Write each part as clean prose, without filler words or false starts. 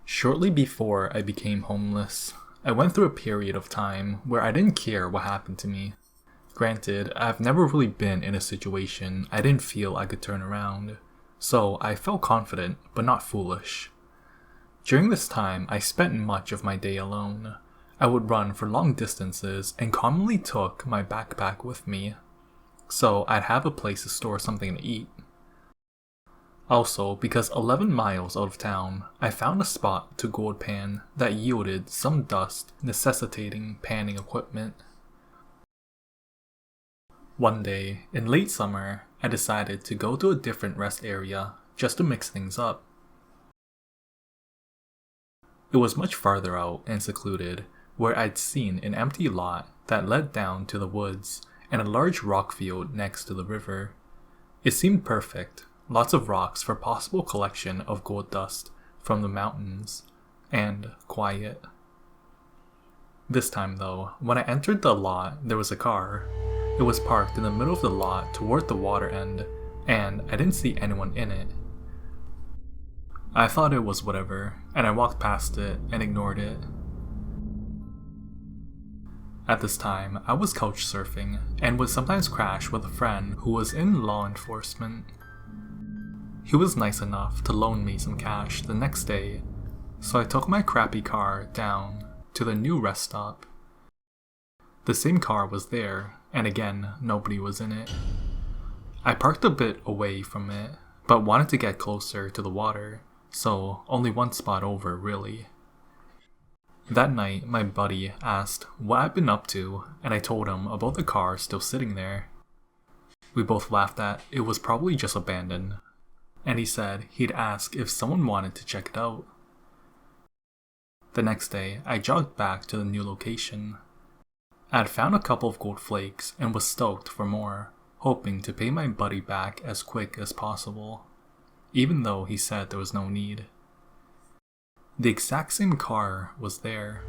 Shortly before I became homeless, I went through a period of time where I didn't care what happened to me. Granted, I've never really been in a situation I didn't feel I could turn around, so I felt confident but not foolish. During this time, I spent much of my day alone. I would run for long distances and commonly took my backpack with me, so I'd have a place to store something to eat. Also, because 11 miles out of town, I found a spot to gold pan that yielded some dust necessitating panning equipment. One day, in late summer, I decided to go to a different rest area just to mix things up. It was much farther out and secluded, where I'd seen an empty lot that led down to the woods and a large rock field next to the river. It seemed perfect. Lots of rocks for possible collection of gold dust from the mountains, and quiet. This time though, when I entered the lot, there was a car. It was parked in the middle of the lot toward the water end, and I didn't see anyone in it. I thought it was whatever, and I walked past it and ignored it. At this time, I was couch surfing, and would sometimes crash with a friend who was in law enforcement. He was nice enough to loan me some cash the next day, so I took my crappy car down to the new rest stop. The same car was there, and again, nobody was in it. I parked a bit away from it, but wanted to get closer to the water, so only one spot over, really. That night, my buddy asked what I'd been up to, and I told him about the car still sitting there. We both laughed at it was probably just abandoned, and he said he'd ask if someone wanted to check it out. The next day, I jogged back to the new location. I had found a couple of gold flakes and was stoked for more, hoping to pay my buddy back as quick as possible, even though he said there was no need. The exact same car was there.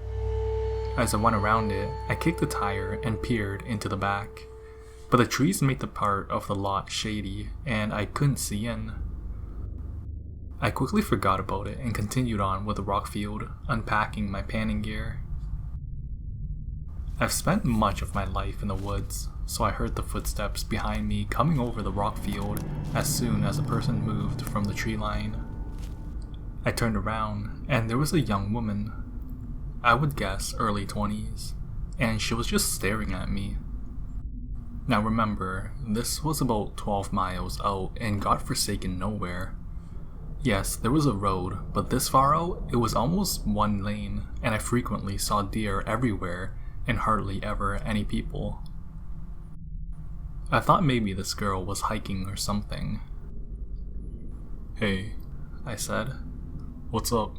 As I went around it, I kicked the tire and peered into the back, but the trees made the part of the lot shady and I couldn't see in. I quickly forgot about it and continued on with the rock field, unpacking my panning gear. I've spent much of my life in the woods, so I heard the footsteps behind me coming over the rock field as soon as a person moved from the tree line. I turned around, and there was a young woman. I would guess early 20s, and she was just staring at me. Now remember, this was about 12 miles out in godforsaken nowhere. Yes, there was a road, but this far out, it was almost one lane, and I frequently saw deer everywhere and hardly ever any people. I thought maybe this girl was hiking or something. "Hey," I said. "What's up?"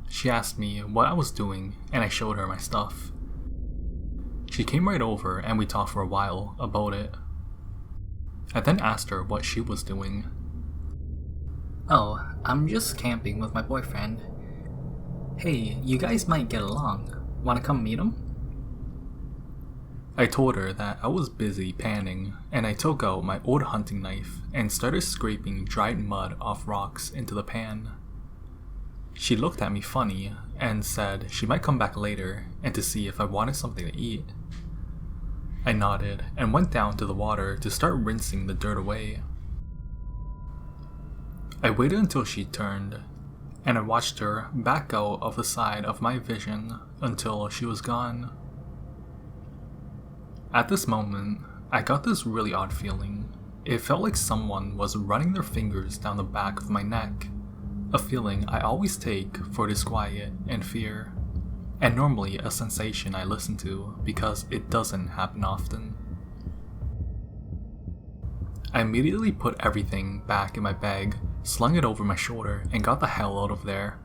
She asked me what I was doing, and I showed her my stuff. She came right over and we talked for a while about it. I then asked her what she was doing. "Oh, I'm just camping with my boyfriend. Hey, you guys might get along. Wanna come meet him?" I told her that I was busy panning, and I took out my old hunting knife and started scraping dried mud off rocks into the pan. She looked at me funny and said she might come back later and to see if I wanted something to eat. I nodded and went down to the water to start rinsing the dirt away. I waited until she turned, and I watched her back out of the side of my vision until she was gone. At this moment, I got this really odd feeling. It felt like someone was running their fingers down the back of my neck, a feeling I always take for disquiet and fear, and normally a sensation I listen to because it doesn't happen often. I immediately put everything back in my bag, slung it over my shoulder, and got the hell out of there.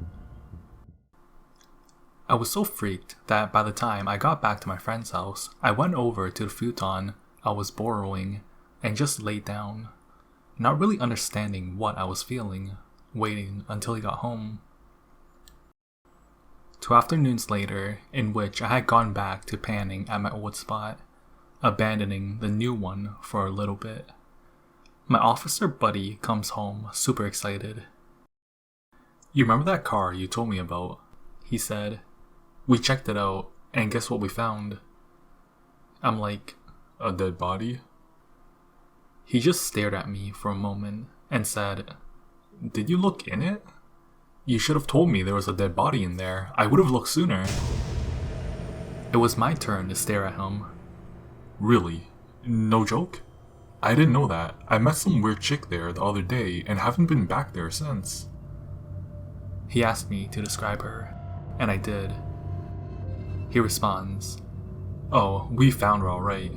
I was so freaked that by the time I got back to my friend's house, I went over to the futon I was borrowing and just laid down, not really understanding what I was feeling, waiting until he got home. 2 afternoons later, in which I had gone back to panning at my old spot, abandoning the new one for a little bit. My officer buddy comes home super excited. You remember that car you told me about? He said. We checked it out, and guess what we found? I'm like, a dead body? He just stared at me for a moment and said, Did you look in it? You should have told me there was a dead body in there. I would have looked sooner. It was my turn to stare at him. Really? No joke? I didn't know that. I met some weird chick there the other day and haven't been back there since. He asked me to describe her, and I did. He responds, Oh, we found her alright.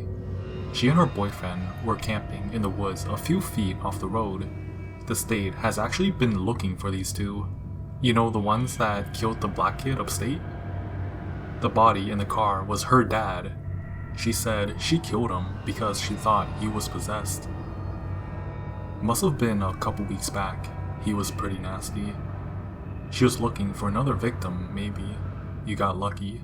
She and her boyfriend were camping in the woods a few feet off the road. The state has actually been looking for these two. You know, the ones that killed the black kid upstate? The body in the car was her dad. She said she killed him because she thought he was possessed. Must have been a couple weeks back. He was pretty nasty. She was looking for another victim, maybe. You got lucky.